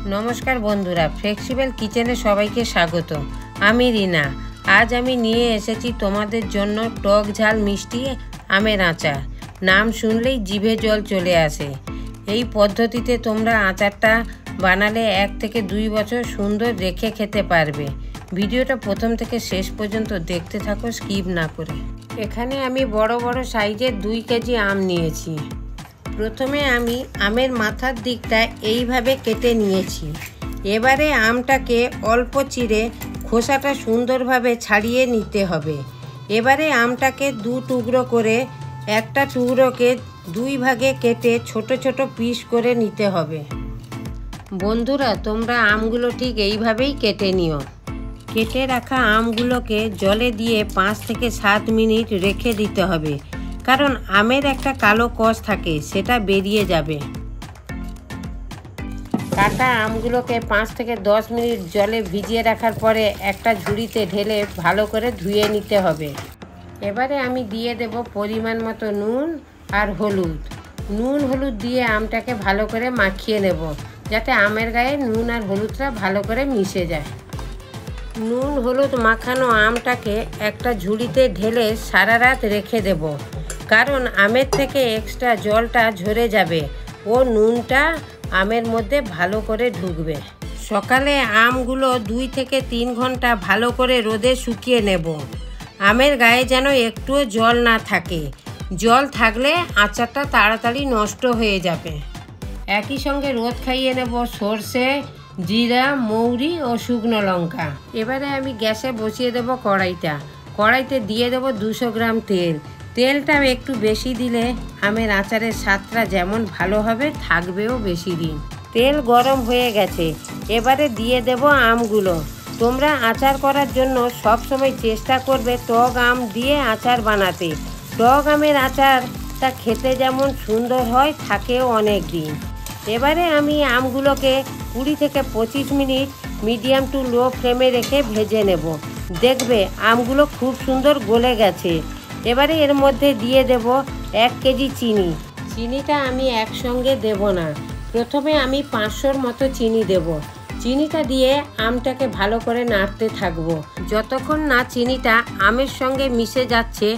नमस्कार बंधुरा फ्लेक्सिबल किचेने सबाइके स्वागत। आमी रीना। आज आमी निये एसेछि तोमादेर जोन्नो टक झाल मिष्टि आमेर आचार। नाम शुनलेई जिभे जल चले आसे। এই পদ্ধতিতে তোমরা আচারটা বানালে 1 থেকে 2 বছর সুন্দর রেখে খেতে পারবে। ভিডিওটা প্রথম থেকে শেষ পর্যন্ত দেখতে থাকো স্কিপ না করে। এখানে আমি বড় বড় সাইজের 2 কেজি আম নিয়েছি। প্রথমে আমি আমের মাথার দিকটা এইভাবে কেটে নিয়েছি। এবারে আমটাকে অল্প চিড়ে খোসাটা সুন্দরভাবে ছাড়িয়ে নিতে হবে। এবারে আমটাকে 2 টুকরো করে একটা টুকরোকে 2 ভাগে কেটে ছোট ছোট পিস করে নিতে হবে। বন্ধুরা তোমরা আমগুলো ঠিক এইভাবেই কেটে নিও। কেটে রাখা আমগুলোকে জলে দিয়ে 5 থেকে 7 মিনিট রেখে দিতে হবে, কারণ আমের একটা কালো কষ থাকে, সেটা বেরিয়ে যাবে। কাটা আমগুলোকে 5 থেকে 10 মিনিট জলে ভিজিয়ে রাখার পরে একটা ঝুড়িতে ঢেলে ভালো করে ধুয়ে নিতে হবে। এবারে আমি দিয়ে দেব পরিমাণ মতো নুন আর হলুদ। নুন হলুদ দিয়ে আমটাকে ভালো করে মাখিয়ে নেব, যাতে আমের গায়ে নুন আর হলুদটা ভালো করে মিশে যায়। নুন হলুদ মাখানো আমটাকে একটা ঝুড়িতে ঢেলে সারা রাত রেখে দেব, কারণ আমের থেকে এক্সট্রা জলটা ঝরে যাবে ও নুনটা আমের মধ্যে ভালো করে ঢুকবে। সকালে আমগুলো 2 থেকে 3 ঘন্টা ভালো করে রোদে শুকিয়ে নেব। আমের গায়ে যেন একটুও জল না থাকে। জল থাকলে আচারটা তাড়াতাড়ি নষ্ট হয়ে যাবে। একই সঙ্গে রোদ খাইয়ে নেব সর্ষে, জিরা, মৌরি ও শুকনো লঙ্কা। এবারে আমি গ্যাসে বসিয়ে দেব কড়াইটা। কড়াইতে দিয়ে দেব 200 গ্রাম তেল। তেলটা একটু বেশি দিলে আমের আচারের স্বাদটা যেমন ভালো হবে থাকবেও বেশি দিন। তেল গরম হয়ে গেছে, এবারে দিয়ে দেব আমগুলো। তোমরা আচার করার জন্য সব সময় চেষ্টা করবে টক আম দিয়ে আচার বানাতে। টক আমের আচারটা খেতে যেমন সুন্দর হয়, থাকেও অনেক দিন। এবারে আমি আমগুলোকে 20 থেকে 25 মিনিট মিডিয়াম টু লো ফ্লেমে রেখে ভেজে নেব। দেখবে আমগুলো খুব সুন্দর গলে গেছে। এবারে এর মধ্যে দিয়ে দেব 1 কেজি চিনি। চিনিটা আমি একসঙ্গে দেব না, প্রথমে আমি 500-র মতো চিনি দেব। চিনিটা দিয়ে আমটাকে ভালো করে নাড়তে থাকবো। যতক্ষণ না চিনিটা আমের সঙ্গে মিশে যাচ্ছে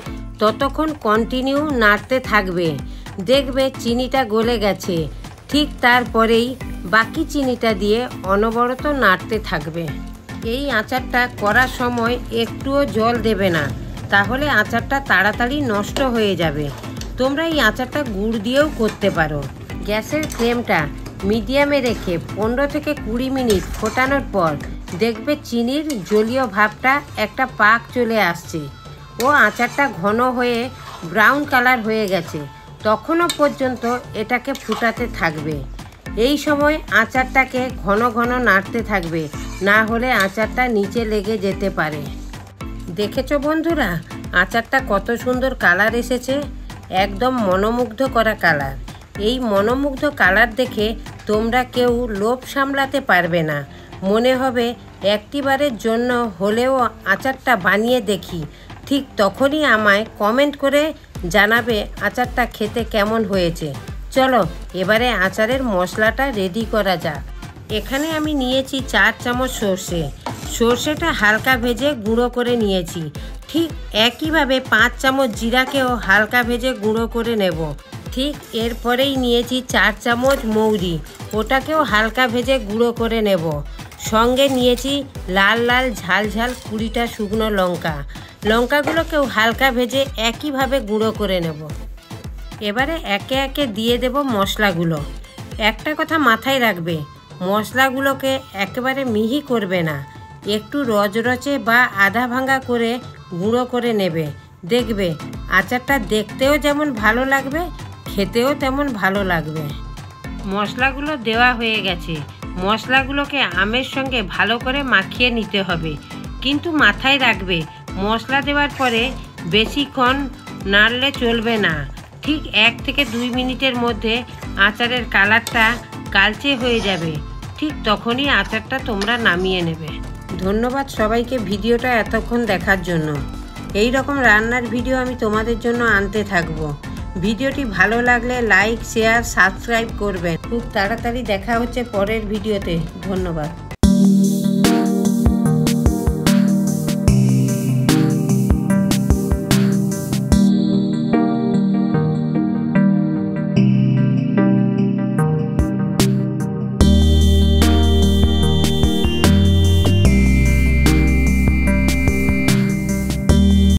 ততক্ষণ কন্টিনিউ নাড়তে থাকবে। দেখবে চিনিটা গলে গেছে। ঠিক তারপরেই বাকি চিনিটা দিয়ে অনবরত নাড়তে থাকবে। এই আচারটা করার সময় একটুও জল দেবে না, তাহলে আচারটা তাড়াতাড়ি নষ্ট হয়ে যাবে। তোমরা এই আচারটা গুড় দিয়েও করতে পারো। গ্যাসের ফ্লেমটা মিডিয়ামে রেখে 15 থেকে 20 মিনিট ফোটানোর পর দেখবে চিনির জলীয় ভাবটা একটা পাক চলে আসছে ও আচারটা ঘন হয়ে ব্রাউন কালার হয়ে গেছে। তখনও পর্যন্ত এটাকে ফুটাতে থাকবে। এই সময় আচারটাকে ঘন ঘন নাড়তে থাকবে, না হলে আচারটা নিচে লেগে যেতে পারে। দেখেছো বন্ধুরা আচারটা কত সুন্দর কালার এসেছে, একদম মনোমুগ্ধ করা কালার। এই মনোমুগ্ধ কালার দেখে তোমরা কেউ লোভ সামলাতে পারবে না। মনে হবে একটিবারের জন্য হলেও আচারটা বানিয়ে দেখি। ঠিক তখনই আমায় কমেন্ট করে জানাবে আচারটা খেতে কেমন হয়েছে। চলো এবারে আচারের মশলাটা রেডি করা যাক। এখানে আমি নিয়েছি 4 চামচ সর্ষে। সর্ষেটা হালকা ভেজে গুঁড়ো করে নিয়েছি। ঠিক একইভাবে 5 চামচ জিরাকেও হালকা ভেজে গুঁড়ো করে নেব। ঠিক এরপরেই নিয়েছি 4 চামচ মৌরি, ওটাকেও হালকা ভেজে গুঁড়ো করে নেব। সঙ্গে নিয়েছি লাল লাল ঝাল ঝাল 20টা শুকনো লঙ্কা। লঙ্কাগুলোকেও হালকা ভেজে একইভাবে গুঁড়ো করে নেব। এবারে একে একে দিয়ে দেব মশলাগুলো। একটা কথা মাথায় রাখবে, মশলাগুলোকে একেবারে মিহি করবে না, একটু রচরচে বা আধা ভাঙা করে গুঁড়ো করে নেবে। দেখবে আচারটা দেখতেও যেমন ভালো লাগবে, খেতেও তেমন ভালো লাগবে। মশলাগুলো দেওয়া হয়ে গেছে। মশলাগুলোকে আমের সঙ্গে ভালো করে মাখিয়ে নিতে হবে, কিন্তু মাথায় রাখবে মশলা দেওয়ার পরে বেশিক্ষণ নাড়লে চলবে না। ঠিক 1 থেকে 2 মিনিটের মধ্যে আচারের কালারটা কালচে হয়ে যাবে। ঠিক তখনই আচারটা তোমরা নামিয়ে নেবে। ধন্যবাদ সবাইকে ভিডিওটা এতক্ষণ দেখার জন্য। এই রকম রান্নার ভিডিও আমি তোমাদের জন্য আনতে থাকবো। ভিডিওটি ভালো লাগলে লাইক, শেয়ার, সাবস্ক্রাইব করবেন। খুব তাড়াতাড়ি দেখা হচ্ছে পরের ভিডিওতে। ধন্যবাদ।